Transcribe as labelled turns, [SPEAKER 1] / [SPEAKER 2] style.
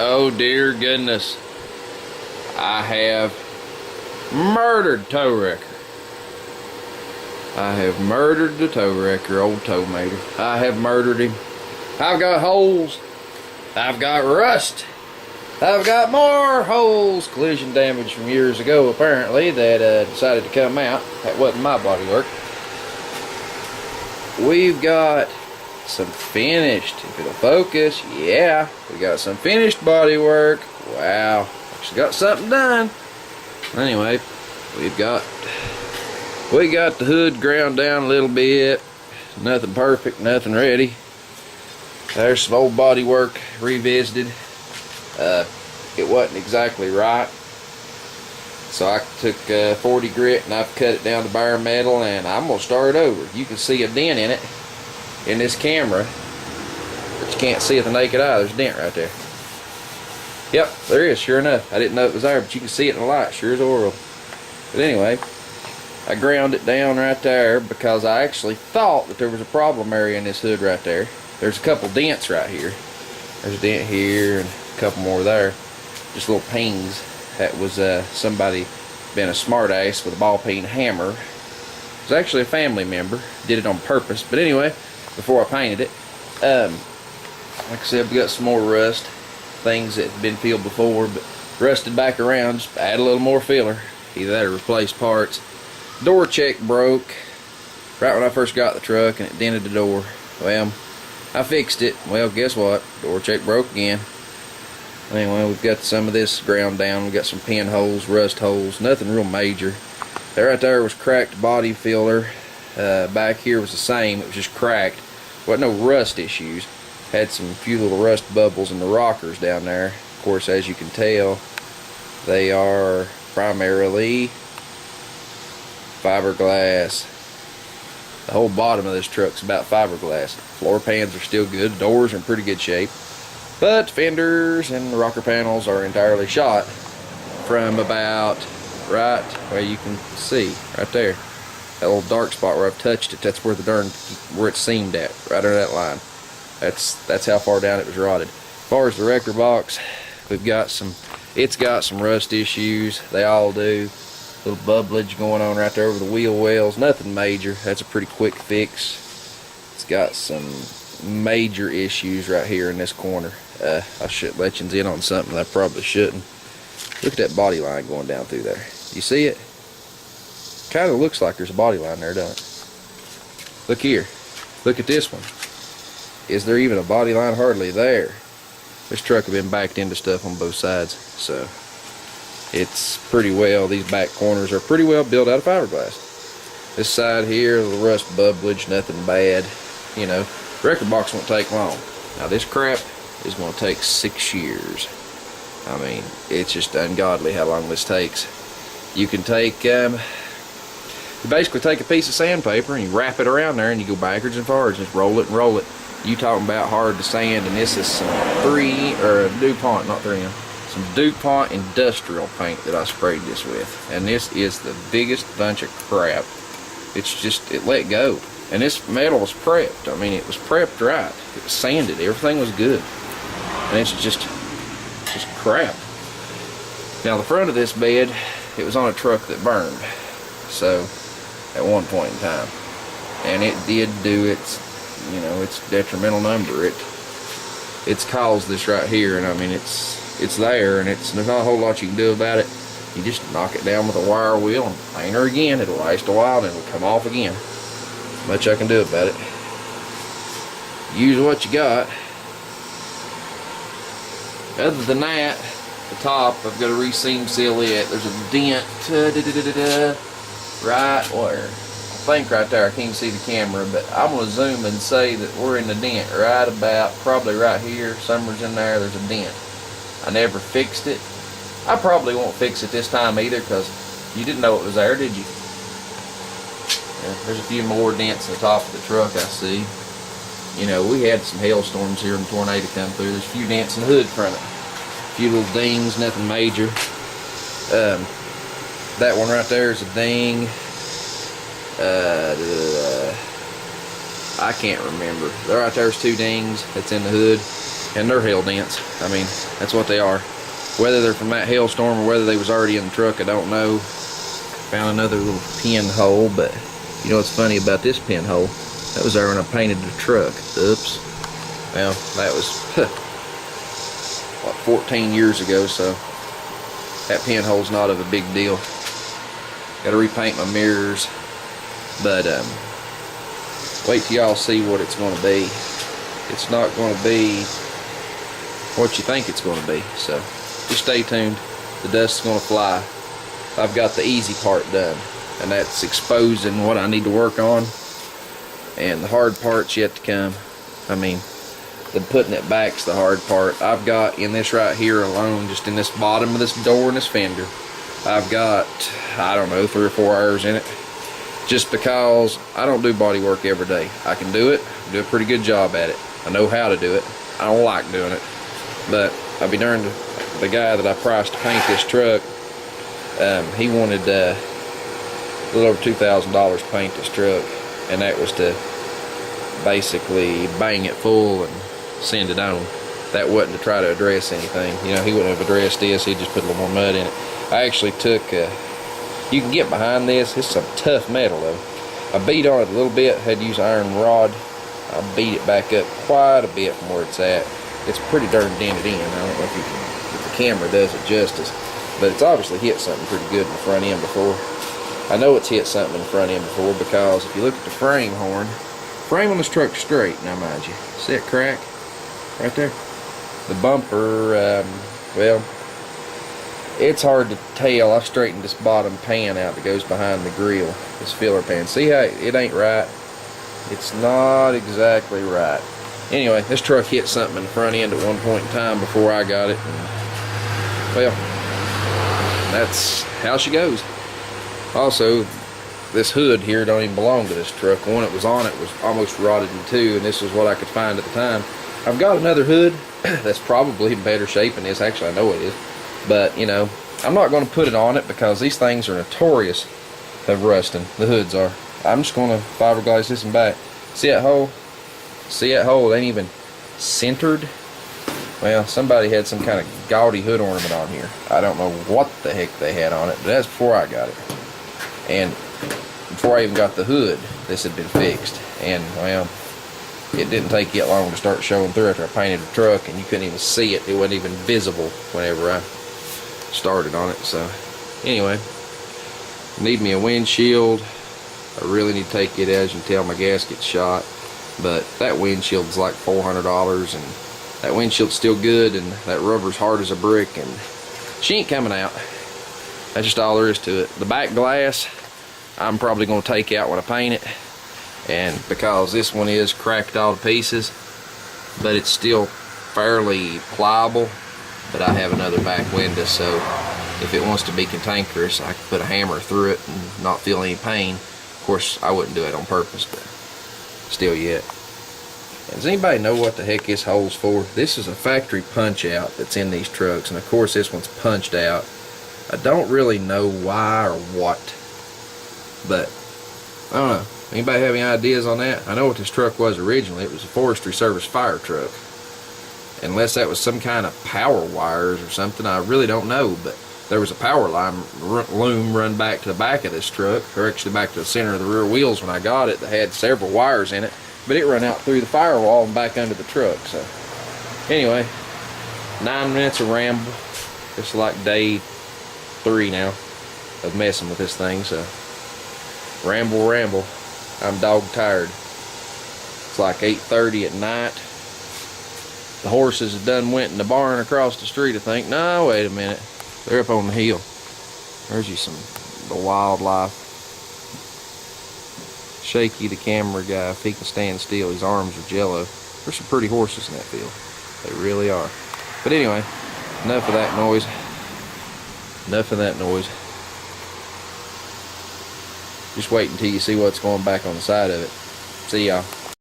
[SPEAKER 1] Oh dear goodness. I have murdered tow wrecker. I have murdered the tow wrecker, old tow mater. I have murdered him. I've got holes. I've got rust. I've got more holes. Collision damage from years ago, apparently, that decided to come out. That wasn't my body work. We've got some finished, if it'll focus, yeah. We got some finished body work. Wow. Actually got something done. Anyway, we got the hood ground down a little bit. Nothing perfect, nothing ready. There's some old body work revisited. It wasn't exactly right, so I took 40 grit and I've cut it down to bare metal, and I'm gonna start over. You can see a dent in it in this camera, but you can't see it with the naked eye. There's a dent right there. Yep, there is, sure enough. I didn't know it was there, but you can see it in the light, sure as oil. But anyway, I ground it down right there because I actually thought that there was a problem area in this hood right there. There's a couple dents right here. There's a dent here and a couple more there. Just little pings. That was somebody been a smart ass with a ball peen hammer. It was actually a family member. Did it on purpose. But anyway, before I painted it, like I said, we got some more rust. Things that had been filled before, but rusted back around. Just add a little more filler. Either that or replace parts. Door check broke right when I first got the truck, and it dented the door. Well, I fixed it. Well, guess what? Door check broke again. Anyway, we've got some of this ground down. We've got some pinholes, rust holes, nothing real major. That right there was cracked body filler. Back here was the same. It was just cracked. Wasn't no rust issues. Had some few little rust bubbles in the rockers down there. Of course, as you can tell, they are primarily fiberglass. The whole bottom of this truck's about fiberglass. Floor pans are still good. Doors are in pretty good shape. But fenders and rocker panels are entirely shot from about right where you can see right there. That little dark spot where I've touched it, that's where where it's seamed at, right under that line. That's how far down it was rotted. As far as the wrecker box, it's got some rust issues. They all do. Little bubblage going on right there over the wheel wells. Nothing major. That's a pretty quick fix. It's got some major issues right here in this corner. I should let you in on something I probably shouldn't. Look at that body line going down through there. You see it? Kind of looks like there's a body line there, doesn't it? Look here. Look at this one. Is there even a body line? Hardly there. This truck has been backed into stuff on both sides, so it's pretty well, these back corners are pretty well built out of fiberglass. This side here, a little rust bubblage, nothing bad. You know, wrecker box won't take long. Now this crap is going to take 6 years. I mean, it's just ungodly how long this takes. You can take, you basically take a piece of sandpaper and you wrap it around there and you go backwards and forwards and just roll it and roll it. You talking about hard to sand, and this is some DuPont, not 3M. Some DuPont industrial paint that I sprayed this with. And this is the biggest bunch of crap. It's just, it let go. And this metal was prepped. I mean, it was prepped right. It was sanded. Everything was good. And it's just crap. Now the front of this bed, it was on a truck that burned. So, at one point in time. And it did do its, you know, its detrimental number. It's caused this right here, and I mean, it's there, and there's not a whole lot you can do about it. You just knock it down with a wire wheel and paint her again. It'll last a while, and it'll come off again. Much I can do about it. Use what you got. Other than that, the top, I've got to re-seam seal it. There's a dent right where, I think right there. I can't see the camera, but I'm going to zoom and say that we're in the dent right about, probably right here, somewhere's in there, there's a dent. I never fixed it. I probably won't fix it this time either, because you didn't know it was there, did you? Yeah, there's a few more dents on the top of the truck, I see. You know, we had some hailstorms here and tornado come through. There's a few dents in the hood front of it. A few little dings, nothing major. That one right there is a ding. I can't remember. Right there's 2 dings that's in the hood. and they're hail dents. I mean, that's what they are. Whether they're from that hailstorm or whether they was already in the truck, I don't know. Found another little pinhole, but you know what's funny about this pinhole? That was there when I painted the truck. Oops. Well, that was what, 14 years ago, so that pinhole's not of a big deal. Got to repaint my mirrors, but wait till y'all see what it's going to be. It's not going to be what you think it's going to be, so just stay tuned. The dust's going to fly. I've got the easy part done, and that's exposing what I need to work on, and the hard part's yet to come. I mean, the putting it back's the hard part. I've got in this right here alone, just in this bottom of this door and this fender, I've got, I don't know, 3 or 4 hours in it, just because I don't do body work every day. I can do it, do a pretty good job at it. I know how to do it. I don't like doing it, but I'll be darned, the guy that I priced to paint this truck, he wanted a little over $2,000 to paint this truck, and that was to basically bang it full and send it on. That wasn't to try to address anything. You know, he wouldn't have addressed this, he'd just put a little more mud in it. I actually took, you can get behind this, it's some tough metal though. I beat on it a little bit, had to use iron rod. I beat it back up quite a bit from where it's at. It's pretty darn dented in. I don't know if the camera does it justice, but it's obviously hit something pretty good in the front end before. I know it's hit something in the front end before, because if you look at the frame horn, frame on this truck's straight, now mind you. See that crack right there? The bumper, well, it's hard to tell. I've straightened this bottom pan out that goes behind the grill, this filler pan. See how it ain't right? It's not exactly right. Anyway, this truck hit something in the front end at one point in time before I got it. And, well, that's how she goes. Also, this hood here don't even belong to this truck. The one that was on it was almost rotted in two, and this was what I could find at the time. I've got another hood that's probably in better shape than this. Actually, I know it is. But, you know, I'm not going to put it on it because these things are notorious of rusting. The hoods are. I'm just going to fiberglass this and back. See that hole? See that hole? It ain't even centered. Well, somebody had some kind of gaudy hood ornament on here. I don't know what the heck they had on it, but that's before I got it. And before I even got the hood, this had been fixed. And, well, it didn't take yet long to start showing through after I painted the truck, and you couldn't even see it. It wasn't even visible whenever I started on it. So, anyway, need me a windshield. I really need to take it, as you can tell, my gasket's shot. But that windshield's like $400, and that windshield's still good, and that rubber's hard as a brick, and she ain't coming out. That's just all there is to it. The back glass, I'm probably going to take out when I paint it, and because this one is cracked all to pieces, but it's still fairly pliable. But I have another back window, so if it wants to be cantankerous, I can put a hammer through it and not feel any pain. Of course, I wouldn't do it on purpose, but still yet. And does anybody know what the heck this hole's for? This is a factory punch out that's in these trucks, and of course this one's punched out. I don't really know why or what, but I don't know. Anybody have any ideas on that? I know what this truck was originally. It was a Forestry Service fire truck. Unless that was some kind of power wires or something, I really don't know. But there was a power line loom run back to the back of this truck, or actually back to the center of the rear wheels when I got it, that had several wires in it. But it run out through the firewall and back under the truck. So anyway, 9 minutes of ramble. It's like day 3 now of messing with this thing. So ramble. I'm dog tired. It's like 8:30 at night. The horses have done went in the barn across the street, I think. No, wait a minute. They're up on the hill. There's you the wildlife. Shaky, the camera guy, if he can stand still, his arms are jello. There's some pretty horses in that field. They really are. But anyway, enough of that noise. Enough of that noise. Just wait until you see what's going back on the side of it. See y'all.